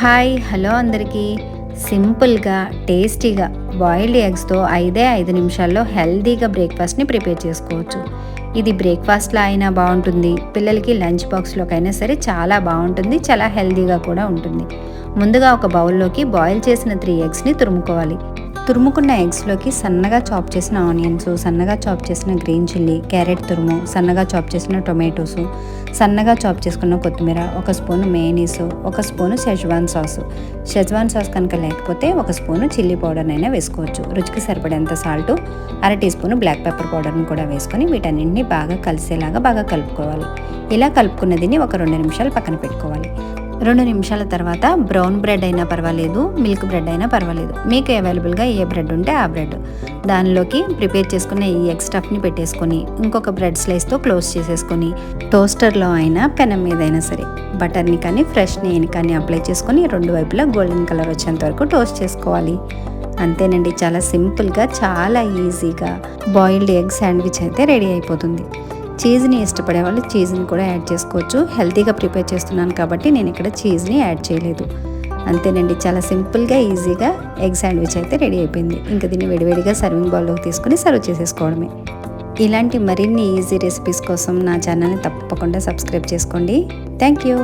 Hi hello అందరికీ. సింపుల్గా టేస్టీగా బాయిల్డ్ ఎగ్స్తో 5 నిమిషాల్లో హెల్తీగా బ్రేక్ఫాస్ట్ని ప్రిపేర్ చేసుకోవచ్చు. ఇది బ్రేక్ఫాస్ట్లో అయినా బాగుంటుంది, పిల్లలకి లంచ్ బాక్స్లోకైనా సరే చాలా బాగుంటుంది, చాలా హెల్తీగా కూడా ఉంటుంది. ముందుగా ఒక బౌల్లోకి బాయిల్ చేసిన 3 ఎగ్స్ని తురుముకోవాలి. తురుముకున్న ఎగ్స్లోకి సన్నగా చాప్ చేసిన ఆనియన్స్, సన్నగా చాప్ చేసిన గ్రీన్ చిల్లీ, క్యారెట్ తురుము, సన్నగా చాప్ చేసిన టొమాటోసు, సన్నగా చాప్ చేసుకున్న కొత్తిమీర, 1 spoon mayonnaise, 1 spoon schezwan sauce. Schezwan sauce కనుక లేకపోతే 1 స్పూను చిల్లీ పౌడర్నైనా వేసుకోవచ్చు. రుచికి సరిపడేంత salt, 1/2 teaspoon black pepper పౌడర్ని కూడా వేసుకొని వీటన్నింటినీ బాగా కలిసేలాగా బాగా కలుపుకోవాలి. ఇలా కలుపుకున్న దీన్ని ఒక 2 నిమిషాలు పక్కన పెట్టుకోవాలి. 2 నిమిషాల తర్వాత బ్రౌన్ బ్రెడ్ అయినా పర్వాలేదు, మిల్క్ బ్రెడ్ అయినా పర్వాలేదు, మీకు అవైలబుల్గా ఏ బ్రెడ్ ఉంటే ఆ బ్రెడ్, దానిలోకి ప్రిపేర్ చేసుకున్న ఈ ఎగ్ స్టఫ్ని పెట్టేసుకొని ఇంకొక బ్రెడ్ స్లైస్తో క్లోజ్ చేసేసుకొని టోస్టర్లో అయినా పెనం మీదైనా సరే బటర్ని కానీ ఫ్రెష్ నెయ్యిని కానీ అప్లై చేసుకొని 2 వైపులా గోల్డెన్ కలర్ వచ్చేంత వరకు టోస్ట్ చేసుకోవాలి. అంతేనండి, చాలా సింపుల్గా చాలా ఈజీగా బాయిల్డ్ ఎగ్ శాండ్విచ్ అయితే రెడీ అయిపోతుంది. చీజ్ని ఇష్టపడే వాళ్ళు చీజ్ని కూడా యాడ్ చేసుకోవచ్చు. హెల్తీగా ప్రిపేర్ చేస్తున్నాను కాబట్టి నేను ఇక్కడ చీజ్ని యాడ్ చేయలేదు. అంతేనండి, చాలా సింపుల్గా ఈజీగా ఎగ్ శాండ్విచ్ అయితే రెడీ అయిపోయింది. ఇంకా దీన్ని వేడివేడిగా సర్వింగ్ బౌల్లోకి తీసుకొని సర్వ్ చేసేసుకోవడమే. ఇలాంటి మరిన్ని ఈజీ రెసిపీస్ కోసం నా ఛానల్ని తప్పకుండా సబ్స్క్రైబ్ చేసుకోండి. Thank you.